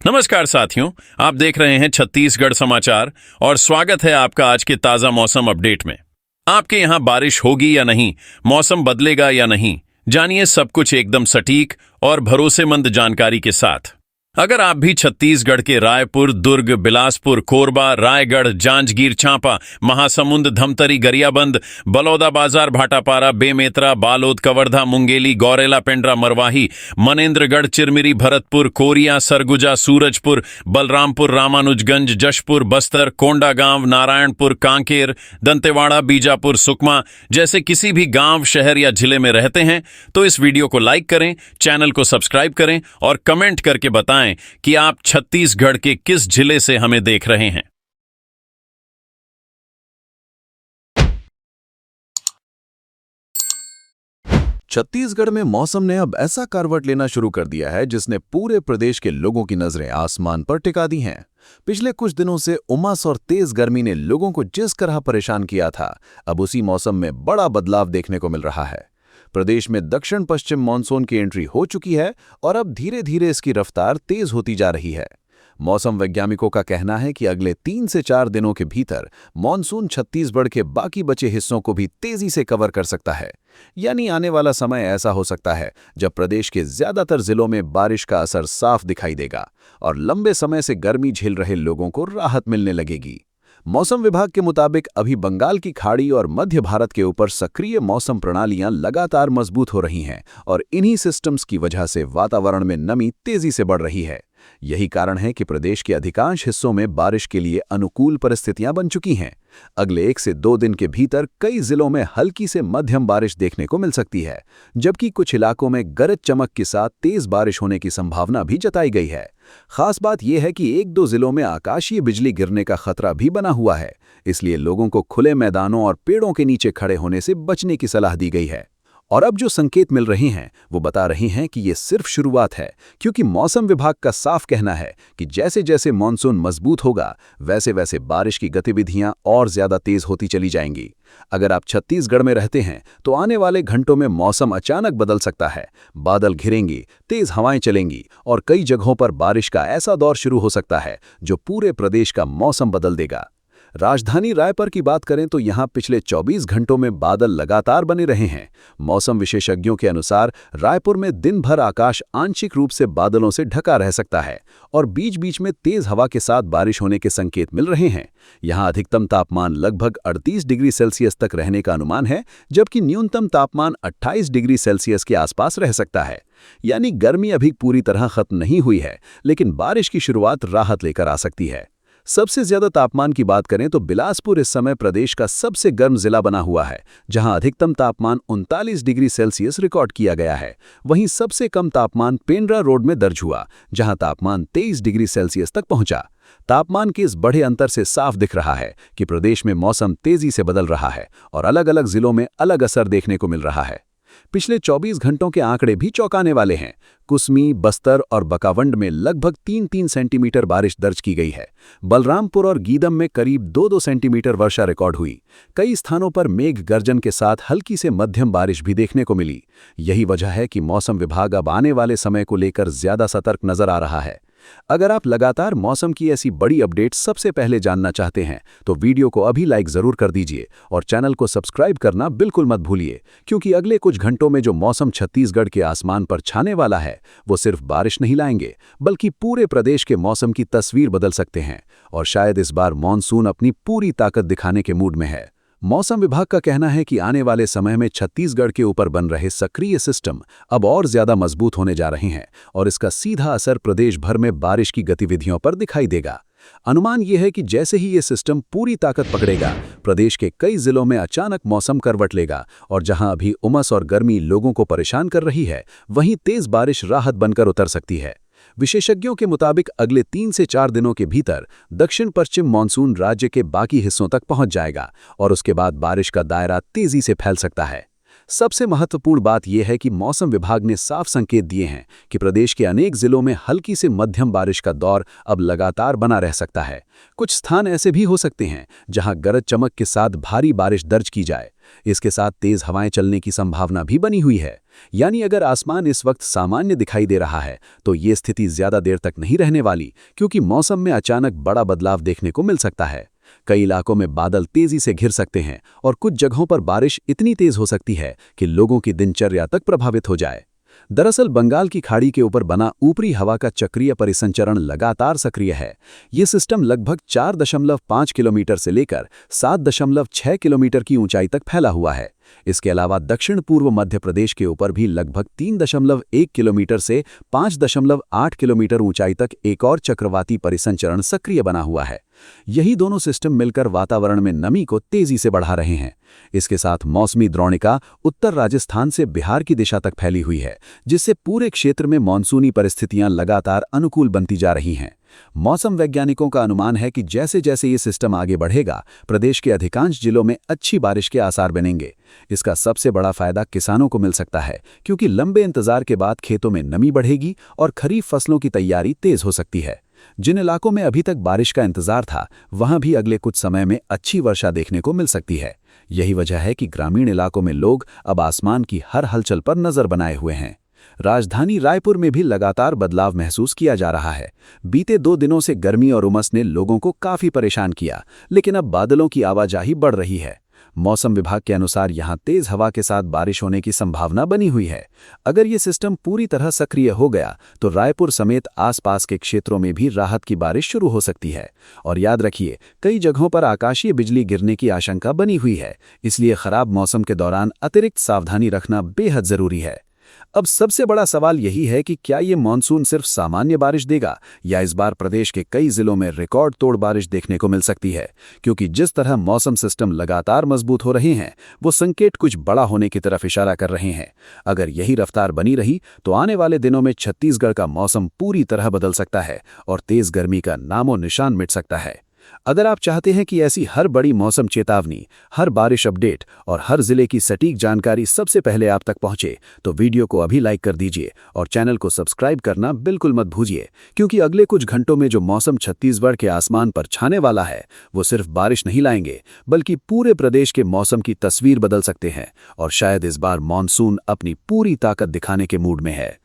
नमस्कार साथियों, आप देख रहे हैं छत्तीसगढ़ समाचार और स्वागत है आपका आज के ताजा मौसम अपडेट में। आपके यहाँ बारिश होगी या नहीं, मौसम बदलेगा या नहीं, जानिए सब कुछ एकदम सटीक और भरोसेमंद जानकारी के साथ। अगर आप भी छत्तीसगढ़ के रायपुर, दुर्ग, बिलासपुर, कोरबा, रायगढ़, जांजगीर चांपा, महासमुंद, धमतरी, गरियाबंद, बलौदाबाजार, भाटापारा, बेमेतरा, बालोद, कवर्धा, मुंगेली, गौरेला, पेंड्रा, मरवाही, मनेन्द्रगढ़, चिरमिरी, भरतपुर, कोरिया, सरगुजा, सूरजपुर, बलरामपुर, रामानुजगंज, जशपुर, बस्तर, कोंडागांव, नारायणपुर, कांकेर, दंतेवाड़ा, बीजापुर, सुकमा जैसे किसी भी गांव, शहर या जिले में रहते हैं तो इस वीडियो को लाइक करें, चैनल को सब्सक्राइब करें और कमेंट करके बताएं कि आप छत्तीसगढ़ के किस जिले से हमें देख रहे हैं। छत्तीसगढ़ में मौसम ने अब ऐसा करवट लेना शुरू कर दिया है जिसने पूरे प्रदेश के लोगों की नजरें आसमान पर टिका दी हैं। पिछले कुछ दिनों से उमस और तेज गर्मी ने लोगों को जिस तरह परेशान किया था, अब उसी मौसम में बड़ा बदलाव देखने को मिल रहा है। प्रदेश में दक्षिण पश्चिम मानसून की एंट्री हो चुकी है और अब धीरे धीरे इसकी रफ्तार तेज होती जा रही है। मौसम वैज्ञानिकों का कहना है कि अगले 3 से 4 दिनों के भीतर मानसून छत्तीसगढ़ के बाकी बचे हिस्सों को भी तेजी से कवर कर सकता है। यानी आने वाला समय ऐसा हो सकता है जब प्रदेश के ज्यादातर जिलों में बारिश का असर साफ दिखाई देगा और लंबे समय से गर्मी झेल रहे लोगों को राहत मिलने लगेगी। मौसम विभाग के मुताबिक अभी बंगाल की खाड़ी और मध्य भारत के ऊपर सक्रिय मौसम प्रणालियां लगातार मजबूत हो रही हैं और इन्हीं सिस्टम्स की वजह से वातावरण में नमी तेजी से बढ़ रही है। यही कारण है कि प्रदेश के अधिकांश हिस्सों में बारिश के लिए अनुकूल परिस्थितियां बन चुकी हैं। अगले 1 से 2 दिन के भीतर कई जिलों में हल्की से मध्यम बारिश देखने को मिल सकती है, जबकि कुछ इलाकों में गरज चमक के साथ तेज बारिश होने की संभावना भी जताई गई है। खास बात यह है कि 1-2 जिलों में आकाशीय बिजली गिरने का खतरा भी बना हुआ है, इसलिए लोगों को खुले मैदानों और पेड़ों के नीचे खड़े होने से बचने की सलाह दी गई है। और अब जो संकेत मिल रहे हैं वो बता रहे हैं कि ये सिर्फ शुरुआत है, क्योंकि मौसम विभाग का साफ कहना है कि जैसे जैसे मानसून मजबूत होगा वैसे वैसे बारिश की गतिविधियां और ज्यादा तेज होती चली जाएंगी। अगर आप छत्तीसगढ़ में रहते हैं तो आने वाले घंटों में मौसम अचानक बदल सकता है। बादल घिरेंगी, तेज हवाएं चलेंगी और कई जगहों पर बारिश का ऐसा दौर शुरू हो सकता है जो पूरे प्रदेश का मौसम बदल देगा। राजधानी रायपुर की बात करें तो यहां पिछले 24 घंटों में बादल लगातार बने रहे हैं। मौसम विशेषज्ञों के अनुसार रायपुर में दिन भर आकाश आंशिक रूप से बादलों से ढका रह सकता है और बीच बीच में तेज हवा के साथ बारिश होने के संकेत मिल रहे हैं। यहां अधिकतम तापमान लगभग 38 डिग्री सेल्सियस तक रहने का अनुमान है, जबकि न्यूनतम तापमान 28 डिग्री सेल्सियस के आसपास रह सकता है। यानी गर्मी अभी पूरी तरह खत्म नहीं हुई है, लेकिन बारिश की शुरुआत राहत लेकर आ सकती है। सबसे ज्यादा तापमान की बात करें तो बिलासपुर इस समय प्रदेश का सबसे गर्म जिला बना हुआ है, जहां अधिकतम तापमान 39 डिग्री सेल्सियस रिकॉर्ड किया गया है। वहीं सबसे कम तापमान पेंड्रा रोड में दर्ज हुआ, जहां तापमान 23 डिग्री सेल्सियस तक पहुंचा। तापमान के इस बड़े अंतर से साफ दिख रहा है कि प्रदेश में मौसम तेजी से बदल रहा है और अलग अलग जिलों में अलग असर देखने को मिल रहा है। पिछले 24 घंटों के आंकड़े भी चौंकाने वाले हैं। कुसमी, बस्तर और बकावंड में लगभग 3-3 सेंटीमीटर बारिश दर्ज की गई है। बलरामपुर और गीदम में करीब 2-2 सेंटीमीटर वर्षा रिकॉर्ड हुई। कई स्थानों पर मेघ गर्जन के साथ हल्की से मध्यम बारिश भी देखने को मिली। यही वजह है कि मौसम विभाग अब आने वाले समय को लेकर ज्यादा सतर्क नजर आ रहा है। अगर आप लगातार मौसम की ऐसी बड़ी अपडेट सबसे पहले जानना चाहते हैं तो वीडियो को अभी लाइक जरूर कर दीजिए और चैनल को सब्सक्राइब करना बिल्कुल मत भूलिए, क्योंकि अगले कुछ घंटों में जो मौसम छत्तीसगढ़ के आसमान पर छाने वाला है वो सिर्फ बारिश नहीं लाएंगे, बल्कि पूरे प्रदेश के मौसम की तस्वीर बदल सकते हैं। और शायद इस बार मानसून अपनी पूरी ताकत दिखाने के मूड में है। मौसम विभाग का कहना है कि आने वाले समय में छत्तीसगढ़ के ऊपर बन रहे सक्रिय सिस्टम अब और ज्यादा मजबूत होने जा रहे हैं और इसका सीधा असर प्रदेश भर में बारिश की गतिविधियों पर दिखाई देगा। अनुमान यह है कि जैसे ही ये सिस्टम पूरी ताकत पकड़ेगा, प्रदेश के कई जिलों में अचानक मौसम करवट लेगा और जहां अभी उमस और गर्मी लोगों को परेशान कर रही है, वहीं तेज बारिश राहत बनकर उतर सकती है। विशेषज्ञों के मुताबिक अगले 3 से 4 दिनों के भीतर दक्षिण पश्चिम मानसून राज्य के बाकी हिस्सों तक पहुंच जाएगा और उसके बाद बारिश का दायरा तेजी से फैल सकता है। सबसे महत्वपूर्ण बात यह है कि मौसम विभाग ने साफ संकेत दिए हैं कि प्रदेश के अनेक जिलों में हल्की से मध्यम बारिश का दौर अब लगातार बना रह सकता है। कुछ स्थान ऐसे भी हो सकते हैं जहां गरज चमक के साथ भारी बारिश दर्ज की जाए। इसके साथ तेज हवाएं चलने की संभावना भी बनी हुई है। यानी अगर आसमान इस वक्त सामान्य दिखाई दे रहा है तो ये स्थिति ज्यादा देर तक नहीं रहने वाली, क्योंकि मौसम में अचानक बड़ा बदलाव देखने को मिल सकता है। कई इलाकों में बादल तेजी से घिर सकते हैं और कुछ जगहों पर बारिश इतनी तेज हो सकती है कि लोगों की दिनचर्या तक प्रभावित हो जाए। दरअसल बंगाल की खाड़ी के ऊपर बना ऊपरी हवा का चक्रीय परिसंचरण लगातार सक्रिय है। ये सिस्टम लगभग 4.5 किलोमीटर से लेकर 7.6 किलोमीटर की ऊंचाई तक फैला हुआ है। इसके अलावा दक्षिण पूर्व मध्य प्रदेश के ऊपर भी लगभग 3.1 किलोमीटर से 5.8 किलोमीटर ऊंचाई तक एक और चक्रवाती परिसंचरण सक्रिय बना हुआ है। यही दोनों सिस्टम मिलकर वातावरण में नमी को तेजी से बढ़ा रहे हैं। इसके साथ मौसमी द्रोणिका उत्तर राजस्थान से बिहार की दिशा तक फैली हुई है, जिससे पूरे क्षेत्र में मानसूनी परिस्थितियां लगातार अनुकूल बनती जा रही हैं। मौसम वैज्ञानिकों का अनुमान है कि जैसे जैसे ये सिस्टम आगे बढ़ेगा, प्रदेश के अधिकांश जिलों में अच्छी बारिश के आसार बनेंगे। इसका सबसे बड़ा फायदा किसानों को मिल सकता है, क्योंकि लंबे इंतजार के बाद खेतों में नमी बढ़ेगी और खरीफ फसलों की तैयारी तेज हो सकती है। जिन इलाकों में अभी तक बारिश का इंतजार था, वहां भी अगले कुछ समय में अच्छी वर्षा देखने को मिल सकती है। यही वजह है कि ग्रामीण इलाकों में लोग अब आसमान की हर हलचल पर नजर बनाए हुए हैं। राजधानी रायपुर में भी लगातार बदलाव महसूस किया जा रहा है। बीते 2 दिनों से गर्मी और उमस ने लोगों को काफी परेशान किया, लेकिन अब बादलों की आवाजाही बढ़ रही है। मौसम विभाग के अनुसार यहां तेज हवा के साथ बारिश होने की संभावना बनी हुई है। अगर ये सिस्टम पूरी तरह सक्रिय हो गया तो रायपुर समेत आसपास के क्षेत्रों में भी राहत की बारिश शुरू हो सकती है। और याद रखिए, कई जगहों पर आकाशीय बिजली गिरने की आशंका बनी हुई है, इसलिए खराब मौसम के दौरान अतिरिक्त सावधानी रखना बेहद जरूरी है। अब सबसे बड़ा सवाल यही है कि क्या ये मानसून सिर्फ सामान्य बारिश देगा, या इस बार प्रदेश के कई जिलों में रिकॉर्ड तोड़ बारिश देखने को मिल सकती है। क्योंकि जिस तरह मौसम सिस्टम लगातार मजबूत हो रहे हैं, वो संकेत कुछ बड़ा होने की तरफ इशारा कर रहे हैं। अगर यही रफ्तार बनी रही तो आने वाले दिनों में छत्तीसगढ़ का मौसम पूरी तरह बदल सकता है और तेज गर्मी का नामो निशान मिट सकता है। अगर आप चाहते हैं कि ऐसी हर बड़ी मौसम चेतावनी, हर बारिश अपडेट और हर जिले की सटीक जानकारी सबसे पहले आप तक पहुंचे, तो वीडियो को अभी लाइक कर दीजिए और चैनल को सब्सक्राइब करना बिल्कुल मत भूलिए। क्योंकि अगले कुछ घंटों में जो मौसम छत्तीसगढ़ के आसमान पर छाने वाला है, वो सिर्फ बारिश नहीं लाएंगे, बल्कि पूरे प्रदेश के मौसम की तस्वीर बदल सकते हैं। और शायद इस बार मानसून अपनी पूरी ताकत दिखाने के मूड में है।